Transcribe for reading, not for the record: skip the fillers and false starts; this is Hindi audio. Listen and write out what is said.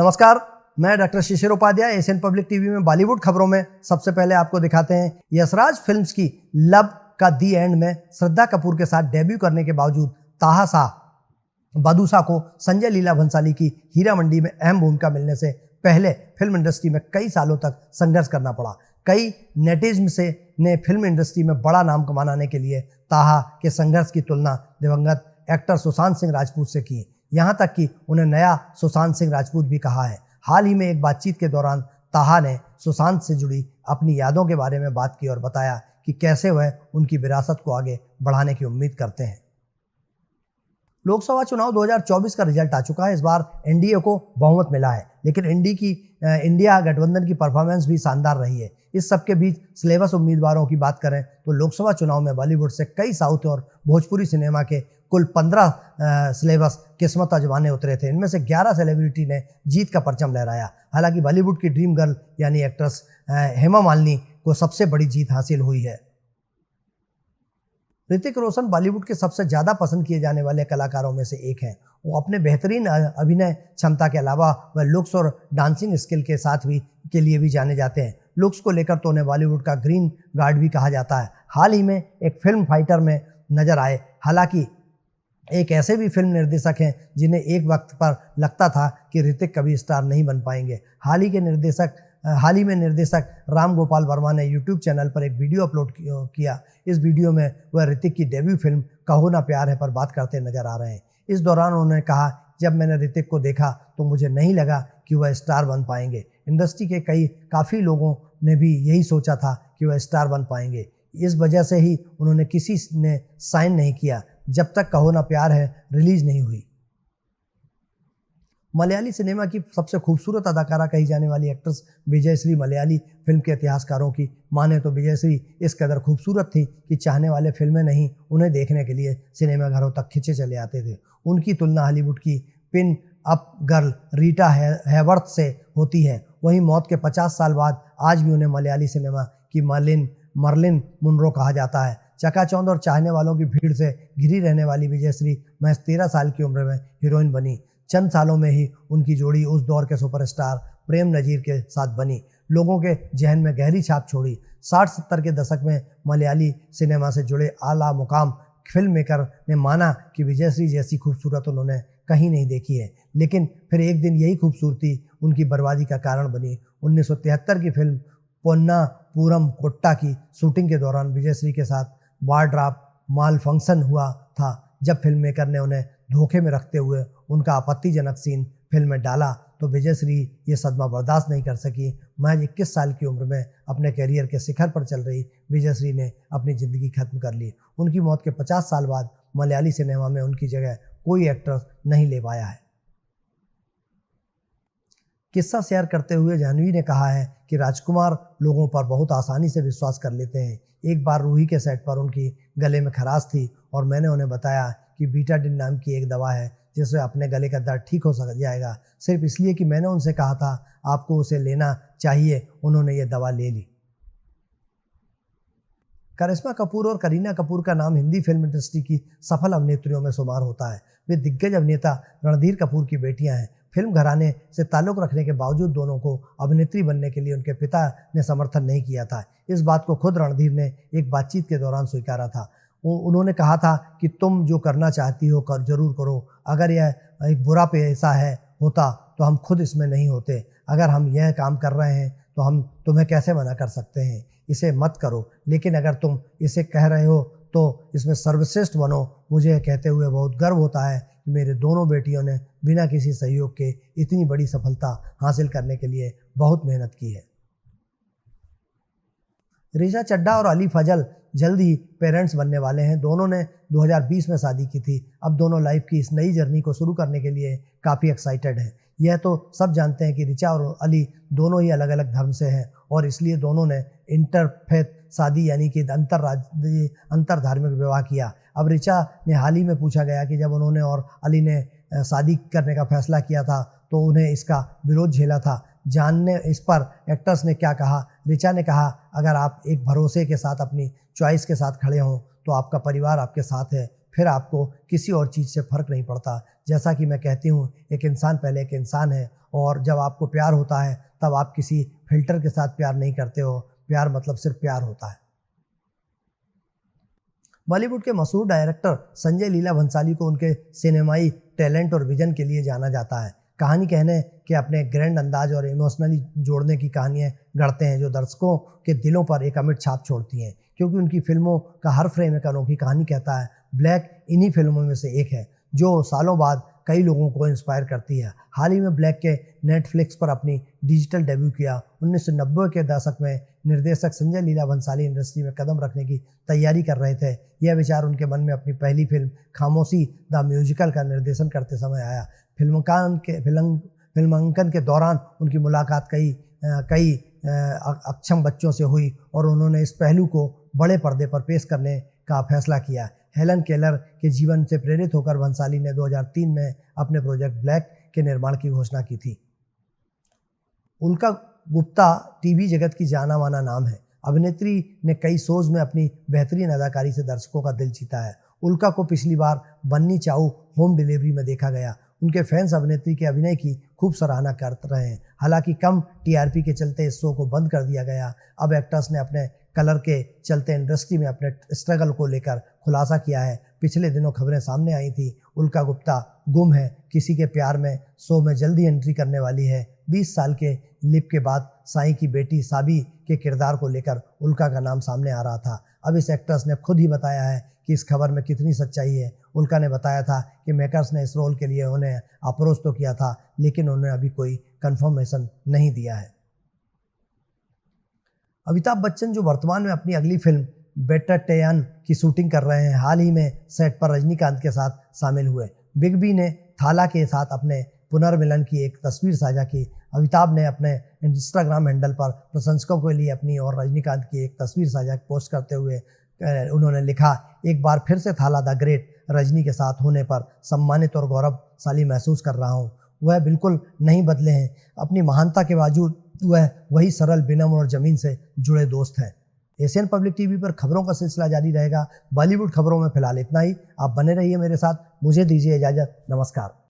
नमस्कार, मैं डॉक्टर शिशिर उपाध्याय एशियन पब्लिक टीवी में बॉलीवुड खबरों में सबसे पहले आपको दिखाते हैं यशराज फिल्म्स की लव का दी एंड में श्रद्धा कपूर के साथ डेब्यू करने के बावजूद ताहा बदूसा को संजय लीला भंसाली की हीरा मंडी में अहम भूमिका मिलने से पहले फिल्म इंडस्ट्री में कई सालों तक संघर्ष करना पड़ा। कई नेटिज़न ने फिल्म इंडस्ट्री में बड़ा नाम कमाने के लिए ताहा के संघर्ष की तुलना दिवंगत एक्टर सुशांत सिंह राजपूत से की, यहाँ तक कि उन्हें नया सुशांत सिंह राजपूत भी कहा है। हाल ही में एक बातचीत के दौरान ताहा ने सुशांत से जुड़ी अपनी यादों के बारे में बात की और बताया कि कैसे वह उनकी विरासत को आगे बढ़ाने की उम्मीद करते हैं। लोकसभा चुनाव 2024 का रिजल्ट आ चुका है। इस बार एनडीए को बहुमत मिला है, लेकिन इंडिया गठबंधन की परफॉर्मेंस भी शानदार रही है। इस सबके बीच सिलेबस उम्मीदवारों की बात करें तो लोकसभा चुनाव में बॉलीवुड से कई साउथ और भोजपुरी सिनेमा के कुल 15 सिलेबस किस्मत आजमाने उतरे थे। इनमें से 11 सेलिब्रिटी ने जीत का परचम लहराया। हालांकि बॉलीवुड की ड्रीम गर्ल यानी एक्ट्रेस हेमा मालिनी को सबसे बड़ी जीत हासिल हुई है। ऋतिक रोशन बॉलीवुड के सबसे ज़्यादा पसंद किए जाने वाले कलाकारों में से एक हैं। वो अपने बेहतरीन अभिनय क्षमता के अलावा वह लुक्स और डांसिंग स्किल के साथ भी के लिए भी जाने जाते हैं। लुक्स को लेकर तो उन्हें बॉलीवुड का ग्रीन गार्ड भी कहा जाता है। हाल ही में एक फिल्म फाइटर में नजर आए। हालांकि एक ऐसे भी फिल्म निर्देशक हैं जिन्हें एक वक्त पर लगता था कि ऋतिक कभी स्टार नहीं बन पाएंगे। हाल ही में निर्देशक राम गोपाल वर्मा ने यूट्यूब चैनल पर एक वीडियो अपलोड किया। इस वीडियो में वह ऋतिक की डेब्यू फिल्म कहो ना प्यार है पर बात करते नजर आ रहे हैं। इस दौरान उन्होंने कहा, जब मैंने ऋतिक को देखा तो मुझे नहीं लगा कि वह स्टार बन पाएंगे। इंडस्ट्री के काफ़ी लोगों ने भी यही सोचा था कि वह स्टार बन पाएंगे। इस वजह से ही उन्होंने किसी ने साइन नहीं किया जब तक कहो ना प्यार है रिलीज नहीं हुई। मलयाली सिनेमा की सबसे खूबसूरत अदाकारा कही जाने वाली एक्ट्रेस विजयश्री मलयाली फिल्म के इतिहासकारों की माने तो विजयश्री इस कदर खूबसूरत थी कि चाहने वाले फिल्में नहीं उन्हें देखने के लिए सिनेमाघरों तक खिंचे चले आते थे। उनकी तुलना हॉलीवुड की पिन अप गर्ल रीटा हैवर्थ से होती है। वहीं मौत के 50 साल बाद आज भी उन्हें मलयाली सिनेमा की मर्लिन मुनरो कहा जाता है। चकाचौंध और चाहने वालों की भीड़ से घिरी रहने वाली विजयश्री महज 13 साल की उम्र में हीरोइन बनी। चंद सालों में ही उनकी जोड़ी उस दौर के सुपरस्टार प्रेम नजीर के साथ बनी, लोगों के जहन में गहरी छाप छोड़ी। 60-70 के दशक में मलयाली सिनेमा से जुड़े आला मुकाम फिल्म मेकर ने माना कि विजयश्री जैसी खूबसूरत उन्होंने कहीं नहीं देखी है, लेकिन फिर एक दिन यही खूबसूरती उनकी बर्बादी का कारण बनी। 1973 की फिल्म पोन्नापुरम कोट्टा की शूटिंग के दौरान विजयश्री के साथ वार्डरोब माल फंक्शन हुआ था। जब फिल्म मेकर ने उन्हें धोखे में रखते हुए उनका आपत्तिजनक सीन फिल्म में डाला तो विजयश्री ये सदमा बर्दाश्त नहीं कर सकी। महज 21 साल की उम्र में अपने करियर के शिखर पर चल रही विजयश्री ने अपनी ज़िंदगी खत्म कर ली। उनकी मौत के 50 साल बाद मलयाली सिनेमा में उनकी जगह कोई एक्टर नहीं ले पाया है। किस्सा शेयर करते हुए जाह्नवी ने कहा है कि राजकुमार लोगों पर बहुत आसानी से विश्वास कर लेते हैं। एक बार रूही के सेट पर उनकी गले में खराश थी और मैंने उन्हें बताया कि बीटाडिन नाम की एक दवा है जिससे अपने गले का दर्द ठीक हो जाएगा। सिर्फ इसलिए कि मैंने उनसे कहा था आपको उसे लेना चाहिए, उन्होंने ये दवा ले ली। करिश्मा कपूर और करीना कपूर का नाम हिंदी फिल्म इंडस्ट्री की सफल अभिनेत्रियों में शुमार होता है। वे दिग्गज अभिनेता रणधीर कपूर की बेटियां हैं। फिल्म घराने से ताल्लुक़ रखने के बावजूद दोनों को अभिनेत्री बनने के लिए उनके पिता ने समर्थन नहीं किया था। इस बात को खुद रणधीर ने एक बातचीत के दौरान स्वीकारा था। उन्होंने कहा था कि तुम जो करना चाहती हो जरूर करो। अगर यह एक बुरा पेशा होता तो हम खुद इसमें नहीं होते। अगर हम यह काम कर रहे हैं तो हम तुम्हें कैसे मना कर सकते हैं। इसे मत करो, लेकिन अगर तुम इसे कह रहे हो तो इसमें सर्वश्रेष्ठ बनो। मुझे कहते हुए बहुत गर्व होता है कि मेरे दोनों बेटियों ने बिना किसी सहयोग के इतनी बड़ी सफलता हासिल करने के लिए बहुत मेहनत की है। ऋचा चड्ढा और अली फजल जल्द ही पेरेंट्स बनने वाले हैं। दोनों ने 2020 में शादी की थी। अब दोनों लाइफ की इस नई जर्नी को शुरू करने के लिए काफ़ी एक्साइटेड हैं। यह तो सब जानते हैं कि ऋचा और अली दोनों ही अलग अलग धर्म से हैं और इसलिए दोनों ने इंटरफेथ शादी यानी कि अंतर धार्मिक विवाह किया। अब ऋचा ने हाल ही में पूछा गया कि जब उन्होंने और अली ने शादी करने का फैसला किया था तो उन्हें इसका विरोध झेला था। जानने इस पर एक्टर्स ने क्या कहा। ऋचा ने कहा, अगर आप एक भरोसे के साथ अपनी चॉइस के साथ खड़े हों तो आपका परिवार आपके साथ है। फिर आपको किसी और चीज़ से फ़र्क नहीं पड़ता। जैसा कि मैं कहती हूँ, एक इंसान पहले एक इंसान है, और जब आपको प्यार होता है तब आप किसी फ़िल्टर के साथ प्यार नहीं करते हो। प्यार मतलब सिर्फ़ प्यार होता है। बॉलीवुड के मशहूर डायरेक्टर संजय लीला भंसाली को उनके सिनेमाई टैलेंट और विजन के लिए जाना जाता है। कहानी कहने के अपने ग्रैंड अंदाज और इमोशनली जोड़ने की कहानियाँ गढ़ते हैं, जो दर्शकों के दिलों पर एक अमिट छाप छोड़ती हैं। क्योंकि उनकी फिल्मों का हर फ्रेम एक अनोखी कहानी कहता है। ब्लैक इन्हीं फिल्मों में से एक है जो सालों बाद कई लोगों को इंस्पायर करती है। हाल ही में ब्लैक के नेटफ्लिक्स पर अपनी डिजिटल डेब्यू किया। 1990 के दशक में निर्देशक संजय लीला भंसाली इंडस्ट्री में कदम रखने की तैयारी कर रहे थे। यह विचार उनके मन में अपनी पहली फिल्म खामोशी द म्यूजिकल का निर्देशन करते समय आया। फिल्मांकन के दौरान उनकी मुलाकात कई अक्षम बच्चों से हुई और उन्होंने इस पहलू को बड़े पर्दे पर पेश करने का फैसला किया। हेलन केलर के जीवन से प्रेरित होकर भंसाली ने 2003 में अपने प्रोजेक्ट ब्लैक के निर्माण की घोषणा की थी। उल्का गुप्ता टीवी जगत की जाना माना नाम है। अभिनेत्री ने कई शोज में अपनी बेहतरीन अदाकारी से दर्शकों का दिल जीता है। उल्का को पिछली बार बन्नी चाऊ होम डिलीवरी में देखा गया। उनके फैंस अभिनेत्री के अभिनय की खूब सराहना कर रहे हैं। हालांकि कम टीआरपी के चलते इस शो को बंद कर दिया गया। अब एक्टर्स ने अपने कलर के चलते इंडस्ट्री में अपने स्ट्रगल को लेकर खुलासा किया है। पिछले दिनों खबरें सामने आई थी, उल्का गुप्ता गुम है, किसी के प्यार में शो में जल्दी एंट्री करने वाली है। 20 साल के लिप के बाद साईं की बेटी साबी के किरदार को लेकर उल्का का नाम सामने आ रहा था। अब इस एक्ट्रेस ने खुद ही बताया है कि इस खबर में कितनी सच्चाई है। उल्का ने बताया था कि मेकर्स ने इस रोल के लिए उन्हें अप्रोच तो किया था, लेकिन उन्होंने अभी कोई कंफर्मेशन नहीं दिया है। अमिताभ बच्चन जो वर्तमान में अपनी अगली फिल्म बेट्टाटैयन की शूटिंग कर रहे हैं, हाल ही में सेट पर रजनीकांत के साथ शामिल हुए। बिग बी ने थाला के साथ अपने पुनर्मिलन की एक तस्वीर साझा की। अमिताभ ने अपने इंस्टाग्राम हैंडल पर प्रशंसकों के लिए अपनी और रजनीकांत की एक तस्वीर साझा पोस्ट करते हुए उन्होंने लिखा, एक बार फिर से थाला द ग्रेट रजनी के साथ होने पर सम्मानित और गौरवशाली महसूस कर रहा हूँ। वह बिल्कुल नहीं बदले हैं। अपनी महानता के बावजूद वह वही सरल, विनम्र और जमीन से जुड़े दोस्त हैं। एशियन पब्लिक टीवी पर खबरों का सिलसिला जारी रहेगा। बॉलीवुड खबरों में फिलहाल इतना ही। आप बने रहिए मेरे साथ। मुझे दीजिए इजाज़त। नमस्कार।